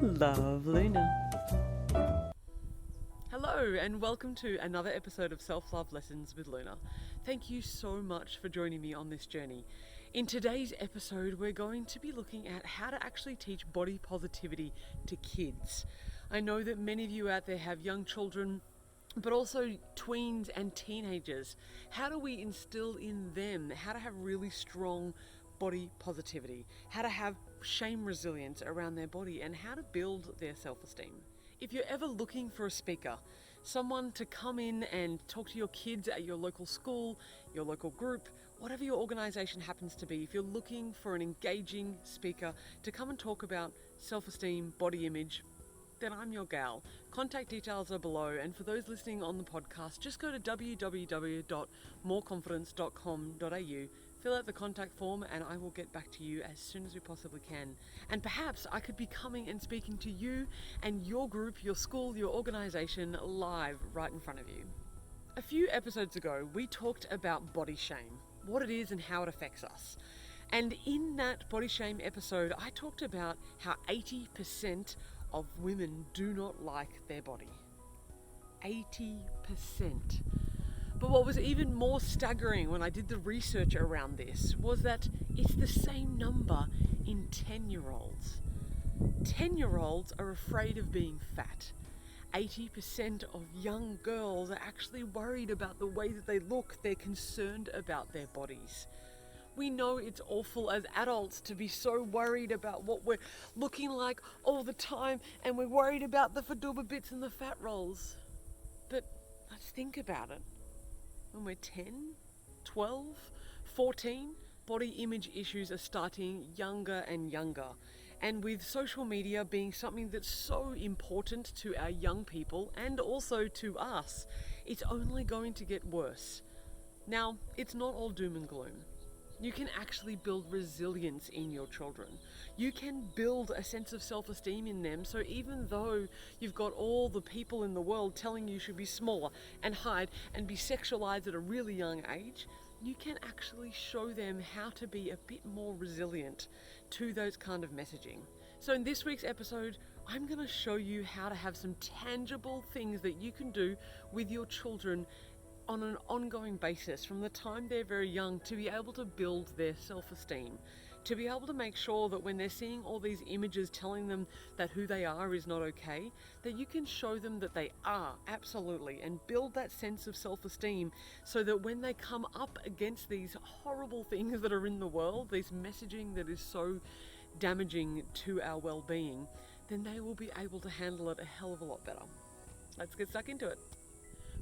Love Luna. Hello and welcome to another episode of Self-Love Lessons with Luna. Thank you so much for joining me on this journey. In today's episode, we're going to be looking at how to actually teach body positivity to kids. I know that many of you out there have young children, but also tweens and teenagers. How do we instill in them how to have really strong body positivity, how to have shame resilience around their body, and how to build their self-esteem? If you're ever looking for a speaker, someone to come in and talk to your kids at your local school, your local group, whatever your organisation happens to be, if you're looking for an engaging speaker to come and talk about self-esteem, body image, then I'm your gal. Contact details are below, and for those listening on the podcast, just go to www.moreconfidence.com.au, fill out the contact form, and I will get back to you as soon as we possibly can. And perhaps I could be coming and speaking to you and your group, your school, your organisation live right in front of you. A few episodes ago, we talked about body shame, what it is and how it affects us. And in that body shame episode, I talked about how 80% of women do not like their body. 80%. But what was even more staggering when I did the research around this was that it's the same number in 10-year-olds. 10-year-olds are afraid of being fat. 80% of young girls are actually worried about the way that they look. They're concerned about their bodies. We know it's awful as adults to be so worried about what we're looking like all the time, and we're worried about the faduba bits and the fat rolls. But let's think about it. When we're 10, 12, 14, body image issues are starting younger and younger. And with social media being something that's so important to our young people and also to us, it's only going to get worse. Now, it's not all doom and gloom. You can actually build resilience in your children. You can build a sense of self-esteem in them, so even though you've got all the people in the world telling you should be smaller and hide and be sexualized at a really young age, you can actually show them how to be a bit more resilient to those kind of messaging. So in this week's episode, I'm going to show you how to have some tangible things that you can do with your children on an ongoing basis from the time they're very young to be able to build their self-esteem, to be able to make sure that when they're seeing all these images telling them that who they are is not okay, that you can show them that they are, absolutely, and build that sense of self-esteem so that when they come up against these horrible things that are in the world, this messaging that is so damaging to our well-being, then they will be able to handle it a hell of a lot better. Let's get stuck into it.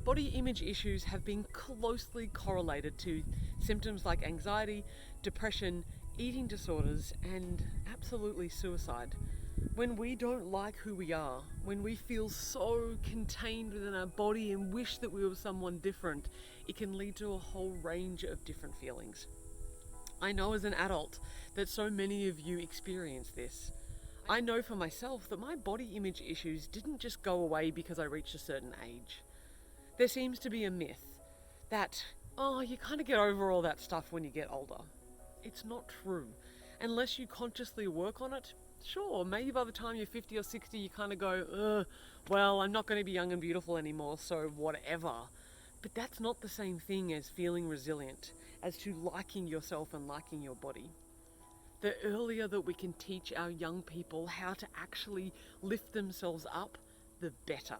Body image issues have been closely correlated to symptoms like anxiety, depression, eating disorders, and absolutely suicide. When we don't like who we are, when we feel so contained within our body and wish that we were someone different, it can lead to a whole range of different feelings. I know as an adult that so many of you experience this. I know for myself that my body image issues didn't just go away because I reached a certain age. There seems to be a myth that, you kind of get over all that stuff when you get older. It's not true. Unless you consciously work on it, sure, maybe by the time you're 50 or 60, you kind of go, well, I'm not going to be young and beautiful anymore, so whatever. But that's not the same thing as feeling resilient, as to liking yourself and liking your body. The earlier that we can teach our young people how to actually lift themselves up, the better.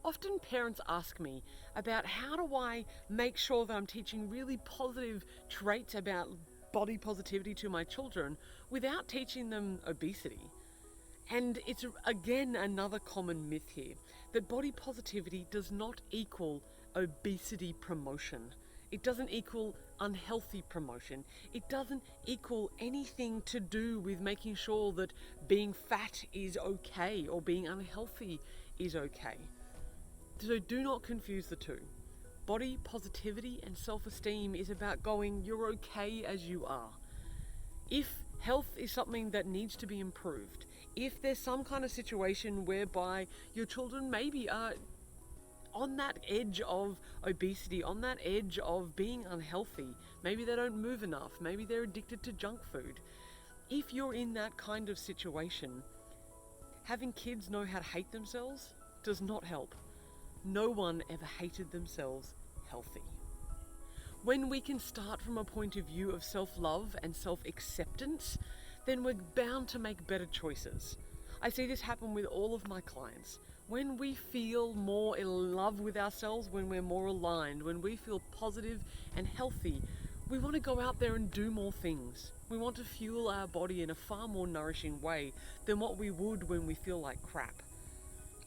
Often parents ask me about how do I make sure that I'm teaching really positive traits about body positivity to my children without teaching them obesity. And it's again another common myth here, that body positivity does not equal obesity promotion. It doesn't equal unhealthy promotion. It doesn't equal anything to do with making sure that being fat is okay or being unhealthy is okay. So do not confuse the two. Body positivity and self-esteem is about going, you're okay as you are. If health is something that needs to be improved, if there's some kind of situation whereby your children maybe are on that edge of obesity, on that edge of being unhealthy, maybe they don't move enough, maybe they're addicted to junk food, If you're in that kind of situation, having kids know how to hate themselves does not help. No one ever hated themselves healthy. When we can start from a point of view of self-love and self-acceptance, then we're bound to make better choices. I see this happen with all of my clients. When we feel more in love with ourselves, when we're more aligned, when we feel positive and healthy, we want to go out there and do more things. We want to fuel our body in a far more nourishing way than what we would when we feel like crap.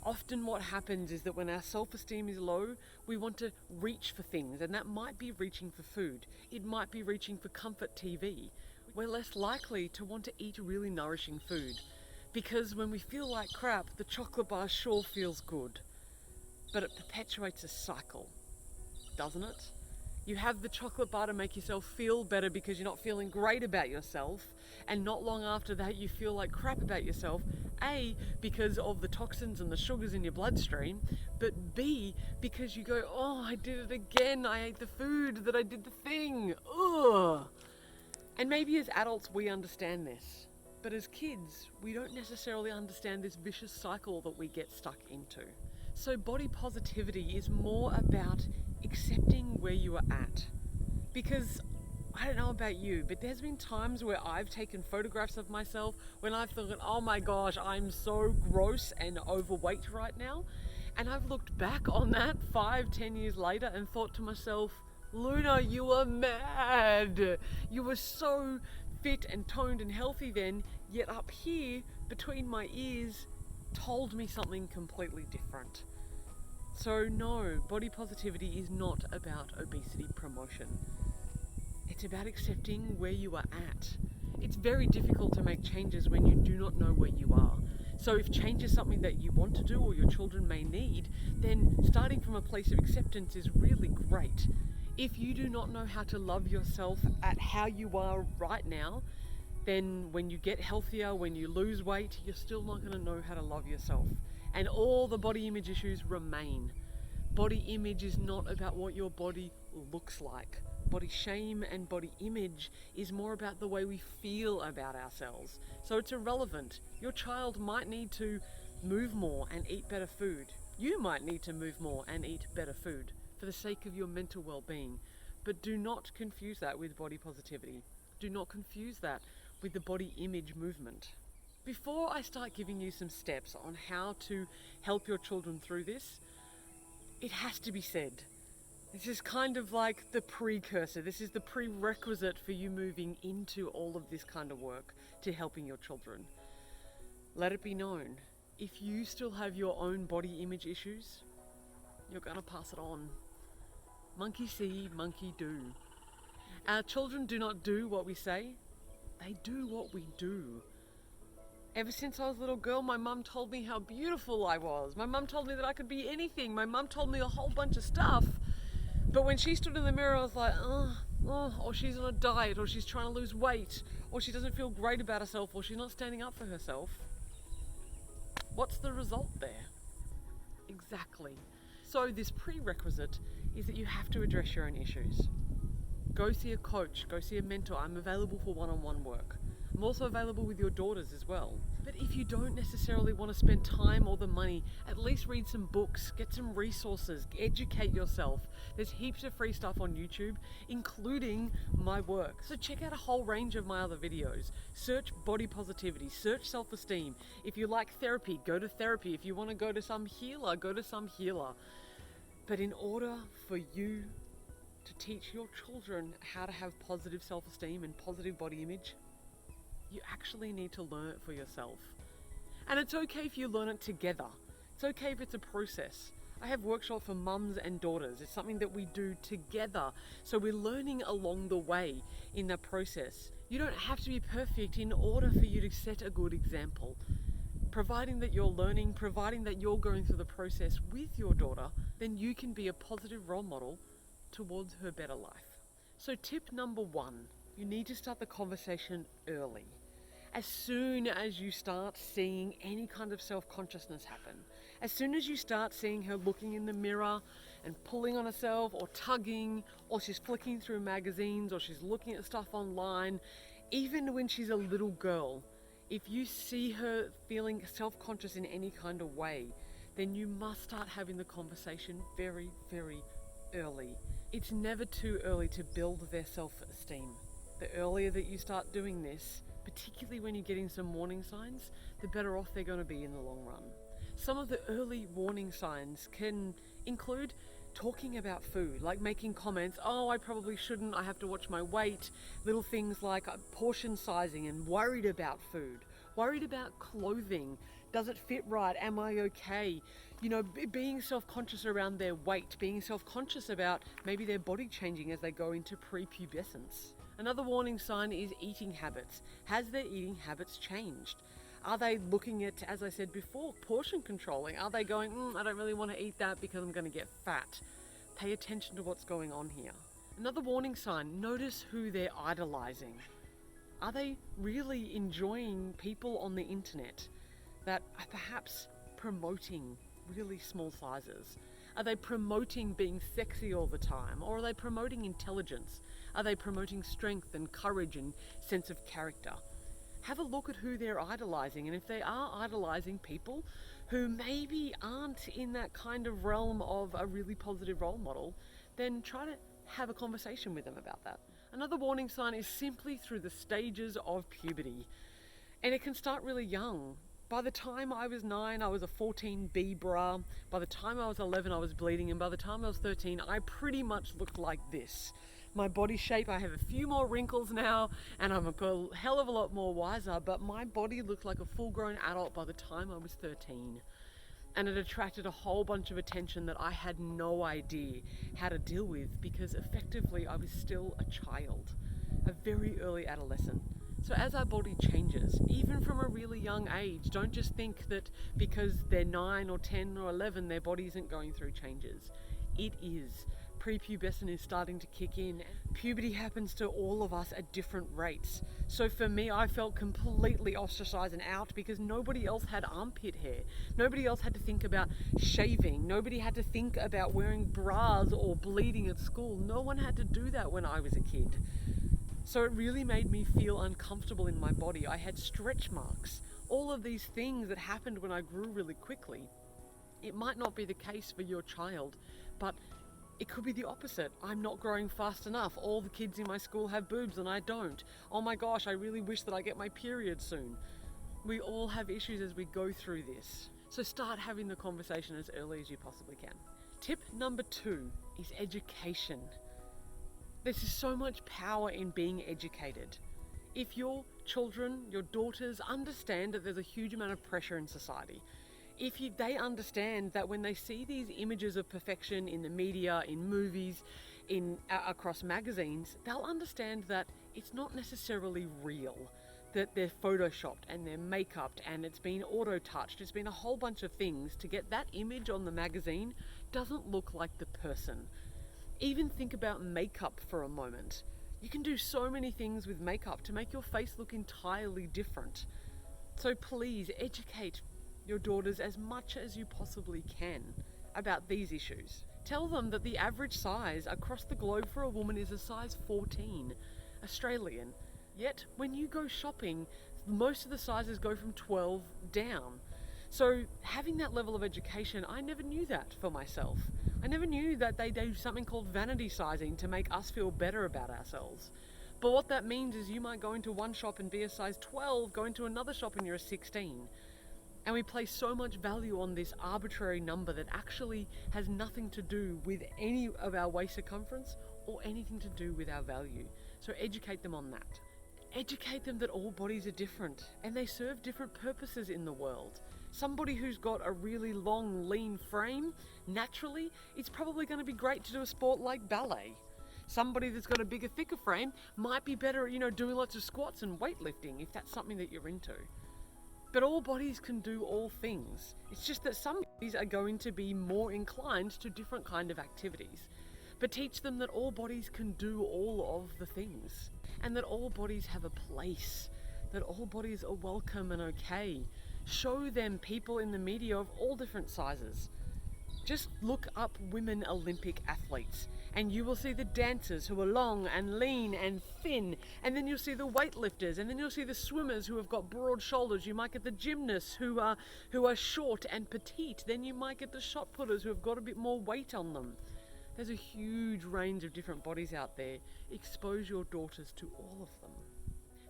Often what happens is that when our self-esteem is low, we want to reach for things, and that might be reaching for food. It might be reaching for comfort TV. We're less likely to want to eat really nourishing food, because when we feel like crap, the chocolate bar sure feels good. But it perpetuates a cycle, doesn't it? You have the chocolate bar to make yourself feel better because you're not feeling great about yourself, and not long after that you feel like crap about yourself, A, because of the toxins and the sugars in your bloodstream, but B, because you go, oh, I did it again, I ate the food that I did the thing, ugh. And maybe as adults we understand this, but as kids we don't necessarily understand this vicious cycle that we get stuck into. So body positivity is more about accepting where you are at. Because I don't know about you, but there's been times where I've taken photographs of myself when I've thought, oh my gosh, I'm so gross and overweight right now. And I've looked back on that 5-10 years later and thought to myself, Luna, you were mad. You were so fit and toned and healthy then, yet up here between my ears told me something completely different. So no, body positivity is not about obesity promotion. It's about accepting where you are at. It's very difficult to make changes when you do not know where you are. So if change is something that you want to do or your children may need, then starting from a place of acceptance is really great. If you do not know how to love yourself at how you are right now, then when you get healthier, when you lose weight, you're still not going to know how to love yourself. And all the body image issues remain. Body image is not about what your body looks like. Body shame and body image is more about the way we feel about ourselves. So it's irrelevant. Your child might need to move more and eat better food. You might need to move more and eat better food for the sake of your mental well-being. But do not confuse that with body positivity. Do not confuse that with the body image movement. Before I start giving you some steps on how to help your children through this, it has to be said, this is kind of like the precursor. This is the prerequisite for you moving into all of this kind of work to helping your children. Let it be known, if you still have your own body image issues, you're gonna pass it on. Monkey see, monkey do. Our children do not do what we say, they do what we do. Ever since I was a little girl, my mum told me how beautiful I was. My mum told me that I could be anything. My mum told me a whole bunch of stuff. But when she stood in the mirror, I was like, or she's on a diet, or she's trying to lose weight, or she doesn't feel great about herself, or she's not standing up for herself. What's the result there? Exactly. So this prerequisite is that you have to address your own issues. Go see a coach, go see a mentor. I'm available for one-on-one work. I'm also available with your daughters as well. But if you don't necessarily want to spend time or the money, at least read some books, get some resources, educate yourself. There's heaps of free stuff on YouTube, including my work. So check out a whole range of my other videos. Search body positivity, search self-esteem. If you like therapy, go to therapy. If you want to go to some healer, go to some healer. But in order for you to teach your children how to have positive self-esteem and positive body image, you actually need to learn it for yourself. And it's okay if you learn it together. It's okay if it's a process. I have workshops for mums and daughters. It's something that we do together. So we're learning along the way in the process. You don't have to be perfect in order for you to set a good example. Providing that you're learning, providing that you're going through the process with your daughter, then you can be a positive role model towards her better life. So tip number 1, you need to start the conversation early. As soon as you start seeing any kind of self-consciousness happen, as soon as you start seeing her looking in the mirror and pulling on herself or tugging, or she's flicking through magazines or she's looking at stuff online, Even when she's a little girl, if you see her feeling self-conscious in any kind of way, then you must start having the conversation very, very early. It's never too early to build their self-esteem. The earlier that you start doing this, particularly when you're getting some warning signs, the better off they're going to be in the long run. Some of the early warning signs can include talking about food, like making comments, oh, I probably shouldn't, I have to watch my weight, little things like portion sizing and worried about food, worried about clothing, does it fit right, am I okay? You know, being self-conscious around their weight, being self-conscious about maybe their body changing as they go into prepubescence. Another warning sign is eating habits. Has their eating habits changed? Are they looking at, as I said before, portion controlling? Are they going, I don't really want to eat that because I'm going to get fat? Pay attention to what's going on here. Another warning sign, notice who they're idolizing. Are they really enjoying people on the internet that are perhaps promoting really small sizes? Are they promoting being sexy all the time? Or are they promoting intelligence? Are they promoting strength and courage and sense of character? Have a look at who they're idolizing, and if they are idolizing people who maybe aren't in that kind of realm of a really positive role model, then try to have a conversation with them about that. Another warning sign is simply through the stages of puberty, and it can start really young. By the time I was 9, I was a 14B bra. By the time I was 11, I was bleeding, and by the time I was 13, I pretty much looked like this. My body shape, I have a few more wrinkles now, and I'm a hell of a lot more wiser, but my body looked like a full-grown adult by the time I was 13. And it attracted a whole bunch of attention that I had no idea how to deal with, because effectively I was still a child, a very early adolescent. So as our body changes, even from a really young age, don't just think that because they're 9 or 10 or 11, their body isn't going through changes. It is. Prepubescent is starting to kick in. Puberty happens to all of us at different rates. So for me, I felt completely ostracized and out because nobody else had armpit hair. Nobody else had to think about shaving. Nobody had to think about wearing bras or bleeding at school. No one had to do that when I was a kid. So it really made me feel uncomfortable in my body. I had stretch marks. All of these things that happened when I grew really quickly. It might not be the case for your child, but it could be the opposite. I'm not growing fast enough. All the kids in my school have boobs and I don't. Oh my gosh, I really wish that I get my period soon. We all have issues as we go through this. So start having the conversation as early as you possibly can. Tip number 2 is education. There's so much power in being educated. If your children, your daughters understand that there's a huge amount of pressure in society, if they understand that when they see these images of perfection in the media, in movies, across magazines, they'll understand that it's not necessarily real, that they're photoshopped and they're make-upped and it's been auto-touched. It's been a whole bunch of things to get that image on the magazine doesn't look like the person. Even think about makeup for a moment. You can do so many things with makeup to make your face look entirely different. So please educate your daughters as much as you possibly can about these issues. Tell them that the average size across the globe for a woman is a size 14, Australian. Yet when you go shopping, most of the sizes go from 12 down. So having that level of education, I never knew that for myself. I never knew that they do something called vanity sizing to make us feel better about ourselves. But what that means is you might go into one shop and be a size 12, go into another shop and you're a 16. And we place so much value on this arbitrary number that actually has nothing to do with any of our waist circumference or anything to do with our value. So educate them on that. Educate them that all bodies are different and they serve different purposes in the world. Somebody who's got a really long, lean frame, naturally, it's probably going to be great to do a sport like ballet. Somebody that's got a bigger, thicker frame might be better at, doing lots of squats and weightlifting if that's something that you're into. But all bodies can do all things. It's just that some bodies are going to be more inclined to different kind of activities. But teach them that all bodies can do all of the things and that all bodies have a place, that all bodies are welcome and okay. Show them people in the media of all different sizes. Just look up women Olympic athletes And you will see the dancers who are long and lean and thin, and then you'll see the weightlifters, and then you'll see the swimmers who have got broad shoulders. You might get the gymnasts who are short and petite. Then you might get the shot putters who have got a bit more weight on them. There's a huge range of different bodies out there. Expose your daughters to all of them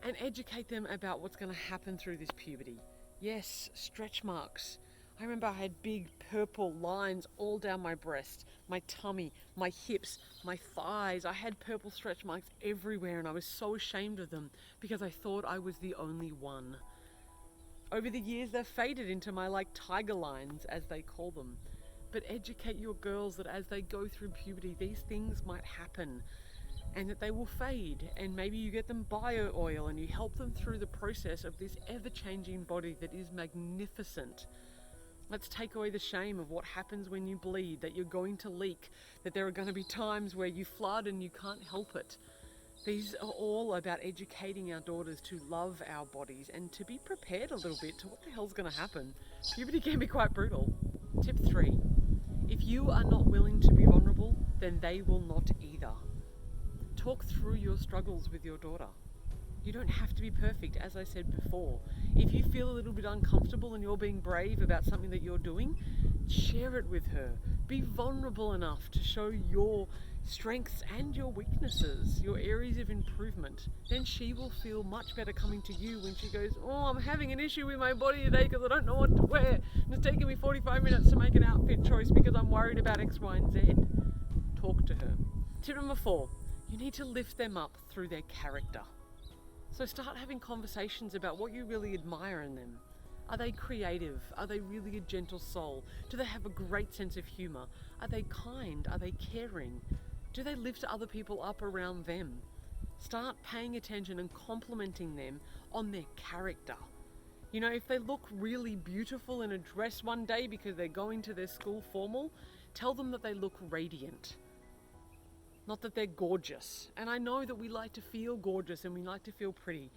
and educate them about what's going to happen through this puberty. Yes, stretch marks. I remember I had big purple lines all down my breast, my tummy, my hips, my thighs. I had purple stretch marks everywhere, and I was so ashamed of them because I thought I was the only one. Over the years, they've faded into my tiger lines, as they call them. But educate your girls that as they go through puberty, these things might happen and that they will fade, and maybe you get them bio oil and you help them through the process of this ever-changing body that is magnificent. Let's take away the shame of what happens when you bleed, that you're going to leak, that there are going to be times where you flood and you can't help it. These are all about educating our daughters to love our bodies and to be prepared a little bit to what the hell's going to happen. Puberty can be quite brutal. Tip 3. If you are not willing to be vulnerable, then they will not either. Talk through your struggles with your daughter. You don't have to be perfect, as I said before. If you feel a little bit uncomfortable and you're being brave about something that you're doing, share it with her. Be vulnerable enough to show your strengths and your weaknesses, your areas of improvement. Then she will feel much better coming to you when she goes, oh, I'm having an issue with my body today because I don't know what to wear. And it's taking me 45 minutes to make an outfit choice because I'm worried about X, Y, and Z. Talk to her. Tip number 4, you need to lift them up through their character. So start having conversations about what you really admire in them. Are they creative? Are they really a gentle soul? Do they have a great sense of humor? Are they kind? Are they caring? Do they lift other people up around them? Start paying attention and complimenting them on their character. You know, if they look really beautiful in a dress one day because they're going to their school formal, tell them that they look radiant. Not that they're gorgeous. And I know that we like to feel gorgeous and we like to feel pretty.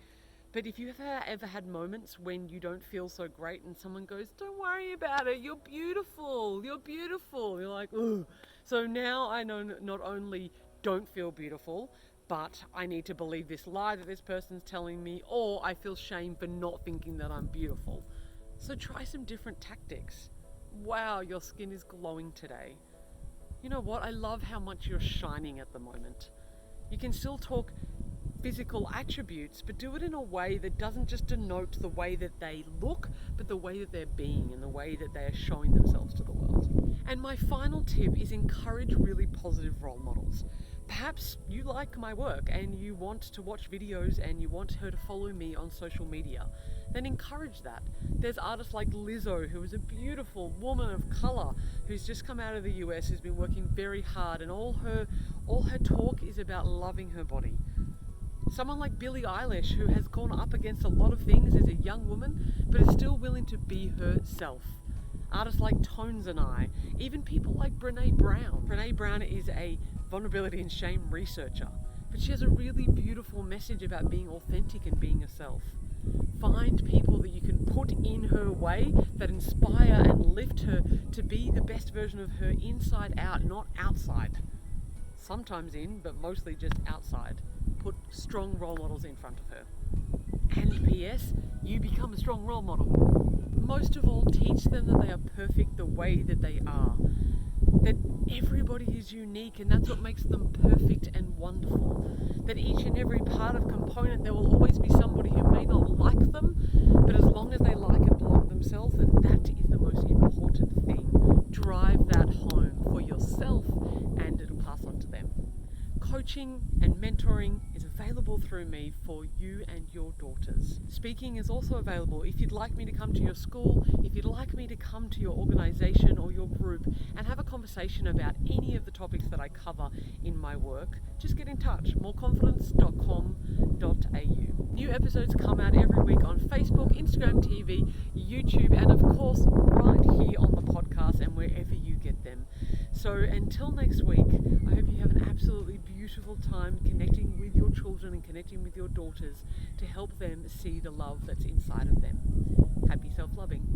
But if you've ever had moments when you don't feel so great and someone goes, don't worry about it, you're beautiful, you're beautiful. You're like, ooh. So now I know not only don't feel beautiful, but I need to believe this lie that this person's telling me, or I feel shame for not thinking that I'm beautiful. So try some different tactics. Wow, your skin is glowing today. You know what? I love how much you're shining at the moment. You can still talk physical attributes, but do it in a way that doesn't just denote the way that they look, but the way that they're being and the way that they are showing themselves to the world. And my final tip is encourage really positive role models. Perhaps you like my work and you want to watch videos and you want her to follow me on social media. Then encourage that. There's artists like Lizzo, who is a beautiful woman of color, who's just come out of the US, who's been working very hard, and all her talk is about loving her body. Someone like Billie Eilish, who has gone up against a lot of things as a young woman, but is still willing to be herself. Artists like Tones and I, even people like Brené Brown. Brené Brown is a vulnerability and shame researcher, but she has a really beautiful message about being authentic and being herself. Find people that you can put in her way that inspire and lift her to be the best version of her inside out, not outside. Sometimes in, but mostly just outside. Put strong role models in front of her. And P.S., you become a strong role model. Most of all, teach them that they are perfect the way that they are. That everybody is unique and that's what makes them perfect and wonderful. That each and every part of component, there will always be somebody who may not like them, but as long as they like and belong themselves, then that is the most important thing. Drive that home for yourself and it'll pass on to them. Coaching and mentoring is available through me for you and your daughters. Speaking is also available if you'd like me to come to your school, if you'd like me to come to your organisation or your group and have a conversation about any of the topics that I cover in my work. Just get in touch, moreconfidence.com.au. New episodes come out every week on Facebook, Instagram TV, YouTube, and of course right here on the podcast and wherever you get them. So until next week, I hope you have an absolutely beautiful time connecting with your children and connecting with your daughters to help them see the love that's inside of them. Happy self-loving.